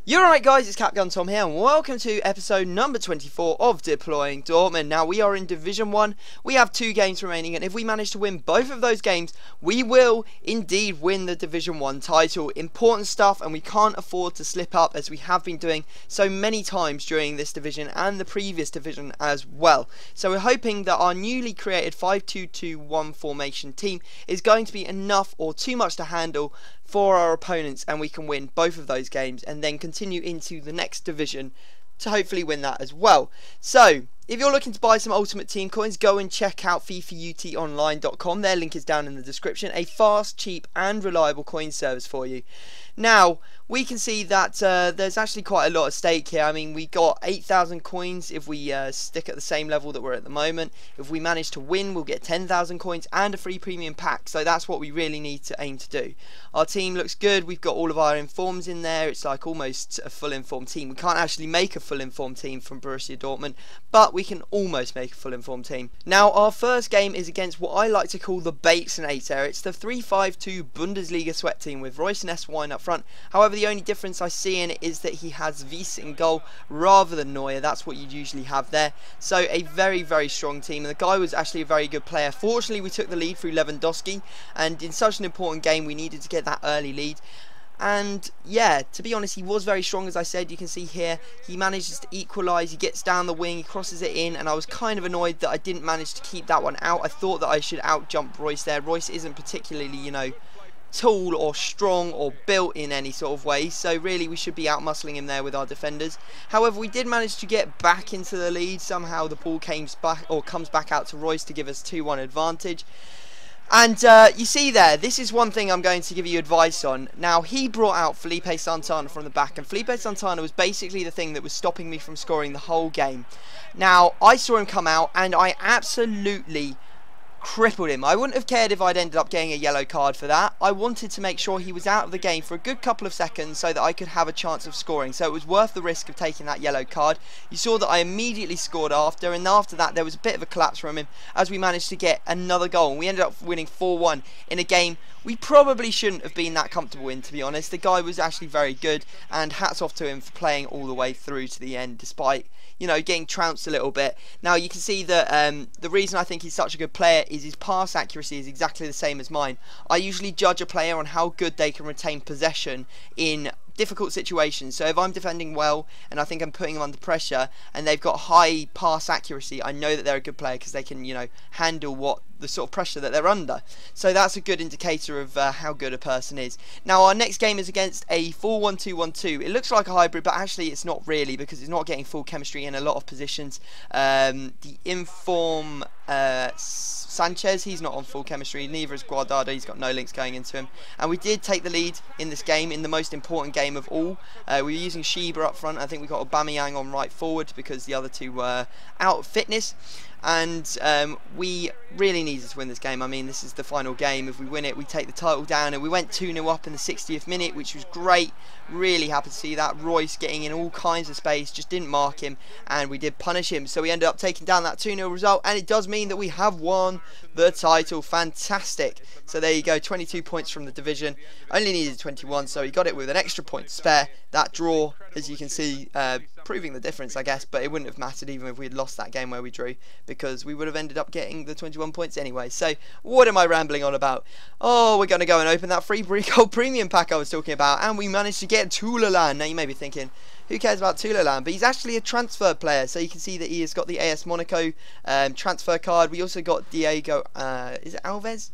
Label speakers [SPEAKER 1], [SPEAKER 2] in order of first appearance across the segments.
[SPEAKER 1] You're right, guys, it's Capgun Tom here, and welcome to episode number 24 of Deploying Dortmund. Now, we are in Division 1, we have 2 games remaining, and if we manage to win both of those games, we will indeed win the Division 1 title. Important stuff, and we can't afford to slip up, as we have been doing so many times during this division, and the previous division as well. So we're hoping that our newly created 5-2-2-1 formation team is going to be enough or too much to handle for our opponents, and we can win both of those games and then continue into the next division to hopefully win that as well. So if you're looking to buy some Ultimate Team coins, go and check out FIFAUTonline.com. Their link is down in the description. A fast, cheap and reliable coin service for you. Now, we can see that there's actually quite a lot at stake here. I mean, we got 8,000 coins if we stick at the same level that we're at the moment. If we manage to win, we'll get 10,000 coins and a free premium pack. So that's what we really need to aim to do. Our team looks good. We've got all of our informs in there. It's like almost a full informed team. We can't actually make a full informed team from Borussia Dortmund, but we can almost make a full informed team. Now, our first game is against what I like to call the Batesonator. It's the 3-5-2 Bundesliga sweat team with Royce and S1 up front. However, the only difference I see in it is that he has Wiese in goal rather than Neuer. That's what you'd usually have there. So a very, very strong team, and the guy was actually a very good player. Fortunately, we took the lead through Lewandowski, and in such an important game, we needed to get that early lead. And yeah, to be honest, he was very strong. As I said, you can see here, he manages to equalise. He gets down the wing, he crosses it in, and I was kind of annoyed that I didn't manage to keep that one out. I thought that I should out jump Royce there. Royce isn't particularly, you know, tall or strong or built in any sort of way, so really we should be out muscling him there with our defenders. However, we did manage to get back into the lead. Somehow the ball comes back out to Royce to give us 2-1 advantage. And you see there, this is one thing I'm going to give you advice on. Now, he brought out Felipe Santana from the back, and Felipe Santana was basically the thing that was stopping me from scoring the whole game. Now, I saw him come out, and I absolutely crippled him. I wouldn't have cared if I'd ended up getting a yellow card for that. I wanted to make sure he was out of the game for a good couple of seconds so that I could have a chance of scoring. So it was worth the risk of taking that yellow card. You saw that I immediately scored after, and after that there was a bit of a collapse from him as we managed to get another goal. And we ended up winning 4-1 in a game we probably shouldn't have been that comfortable in, to be honest. The guy was actually very good, and hats off to him for playing all the way through to the end despite, you know, getting trounced a little bit. Now, you can see that the reason I think he's such a good player is his pass accuracy is exactly the same as mine. I usually judge a player on how good they can retain possession in difficult situations. So if I'm defending well and I think I'm putting them under pressure and they've got high pass accuracy, I know that they're a good player because they can, you know, handle the sort of pressure that they're under. So that's a good indicator of how good a person is. Now, our next game is against a 4-1-2-1-2. It looks like a hybrid, but actually it's not really, because it's not getting full chemistry in a lot of positions. The inform Sanchez, he's not on full chemistry, neither is Guardado, he's got no links going into him. And we did take the lead in this game, in the most important game of all. We were using Sheba up front. I think we got Aubameyang on right forward because the other two were out of fitness. And we really needed to win this game. I mean, this is the final game. If we win it, we take the title down, and we went 2-0 up in the 60th minute, which was great. Really happy to see that. Royce getting in all kinds of space, just didn't mark him, and we did punish him. So we ended up taking down that 2-0 result, and it does mean that we have won the title. Fantastic. So there you go, 22 points from the division. Only needed 21, so he got it with an extra point to spare. That draw, as you can see, proving the difference, I guess, but it wouldn't have mattered even if we had lost that game where we drew, because we would have ended up getting the 21 points anyway. So what am I rambling on about? Oh, we're going to go and open that free gold premium pack I was talking about, and we managed to get Tulalan. Now you may be thinking, who cares about Tulalan? But he's actually a transfer player, so you can see that he has got the AS Monaco transfer card. We also got Diego, is it Alves?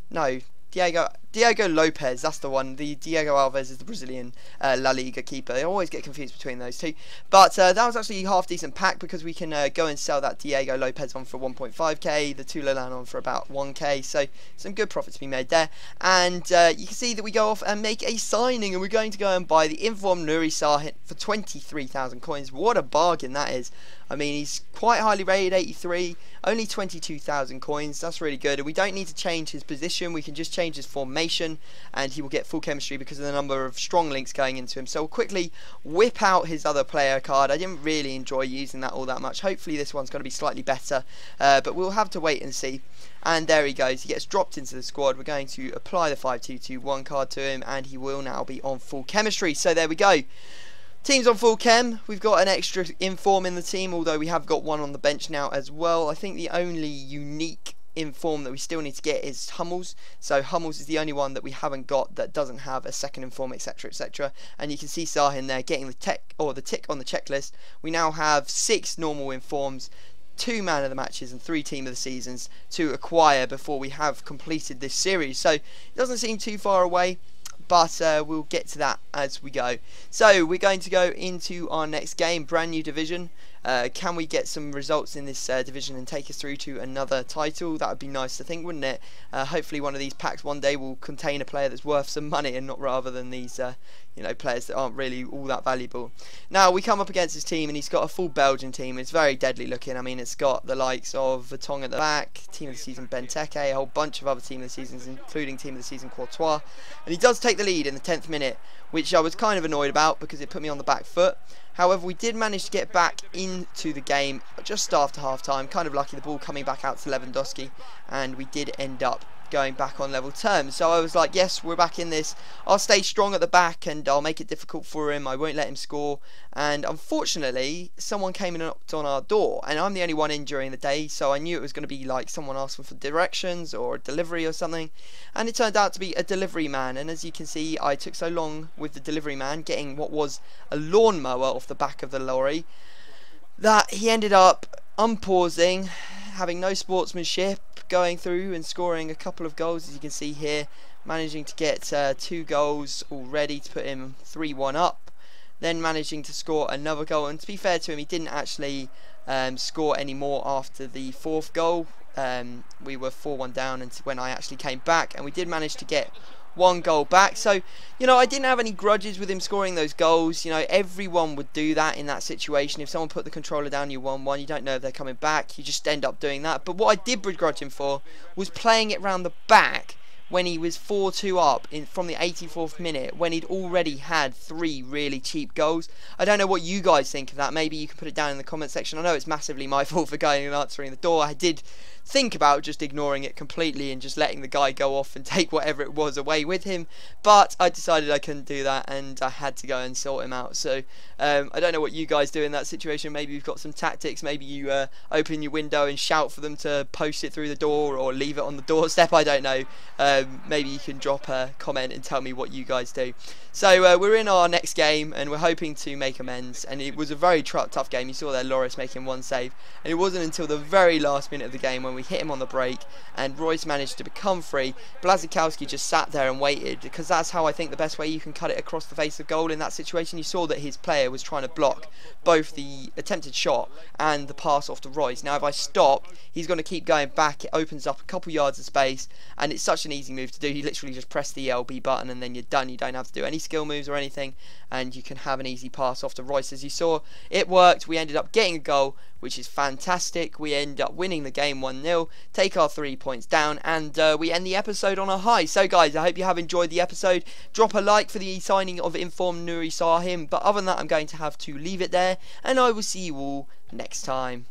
[SPEAKER 1] No, Diego Lopez, that's the one. The Diego Alves is the Brazilian La Liga keeper. I always get confused between those two. But that was actually a half decent pack, because we can go and sell that Diego Lopez on for 1.5k, the Tulalan on for about 1k. So some good profit to be made there. And you can see that we go off and make a signing, and we're going to go and buy the informed Nuri Sahin for 23,000 coins. What a bargain that is. I mean, he's quite highly rated, 83, only 22,000 coins. That's really good. And we don't need to change his position. We can just change his formation, and he will get full chemistry because of the number of strong links going into him. So we'll quickly whip out his other player card. I didn't really enjoy using that all that much. Hopefully this one's going to be slightly better, but we'll have to wait and see. And there he goes. He gets dropped into the squad. We're going to apply the 5-2-2-1 card to him, and he will now be on full chemistry. So there we go. Team's on full chem. We've got an extra inform in the team, although we have got one on the bench now as well. I think the only unique inform that we still need to get is Hummels. So Hummels is the only one that we haven't got that doesn't have a second inform, etc, etc. And you can see Sahin there getting the tick on the checklist. We now have 6 normal informs, 2 man of the matches and 3 team of the seasons to acquire before we have completed this series. So it doesn't seem too far away, but we'll get to that as we go. So we're going to go into our next game, brand new division. Can we get some results in this division and take us through to another title? That would be nice to think, wouldn't it? Hopefully one of these packs one day will contain a player that's worth some money, and not rather than these you know, players that aren't really all that valuable. Now we come up against his team, and he's got a full Belgian team. It's very deadly looking. I mean, it's got the likes of Vertonghen at the back, team of the season Benteke, a whole bunch of other team of the seasons, including team of the season Courtois. And he does take the lead in the 10th minute, which I was kind of annoyed about because it put me on the back foot. However, we did manage to get back into the game just after half time. Kind of lucky, the ball coming back out to Lewandowski, and we did end up going back on level terms. So I was like, yes, we're back in this. I'll stay strong at the back and I'll make it difficult for him. I won't let him score. And unfortunately, someone came and knocked on our door, and I'm the only one in during the day, so I knew it was going to be like someone asking for directions or a delivery or something. And it turned out to be a delivery man, and as you can see, I took so long with the delivery man getting what was a lawnmower off the back of the lorry that he ended up unpausing, having no sportsmanship, going through and scoring a couple of goals, as you can see here, managing to get 2 goals already to put him 3-1 up, then managing to score another goal. And to be fair to him, he didn't actually score any more after the 4th goal. We were 4-1 down and when I actually came back, and we did manage to get 1 goal back. So, you know, I didn't have any grudges with him scoring those goals. You know, everyone would do that in that situation. If someone put the controller down, you 1-1, you don't know if they're coming back, you just end up doing that. But what I did begrudge him for was playing it round the back when he was 4-2 up from the 84th minute, when he'd already had 3 really cheap goals. I don't know what you guys think of that. Maybe you can put it down in the comment section. I know it's massively my fault for going and answering the door. I did think about just ignoring it completely and just letting the guy go off and take whatever it was away with him, but I decided I couldn't do that and I had to go and sort him out. So I don't know what you guys do in that situation. Maybe you've got some tactics. Maybe you open your window and shout for them to post it through the door or leave it on the doorstep. I don't know. Maybe you can drop a comment and tell me what you guys do. So we're in our next game and we're hoping to make amends, and it was a very tough game. You saw there Loris making 1 save, and it wasn't until the very last minute of the game when we hit him on the break and Royce managed to become free. Błaszczykowski just sat there and waited, because that's how I think the best way you can cut it across the face of goal in that situation. You saw that his player was trying to block both the attempted shot and the pass off to Royce. Now if I stop, he's going to keep going back. It opens up a couple yards of space, and it's such an easy move to do. You literally just press the LB button and then you're done. You don't have to do any skill moves or anything, and you can have an easy pass off to Royce. As you saw, it worked. We ended up getting a goal, which is fantastic. We end up winning the game 1-0, take our 3 points down, and we end the episode on a high. So guys, I hope you have enjoyed the episode. Drop a like for the signing of Inform Nuri Sahin, but other than that, I'm going to have to leave it there, and I will see you all next time.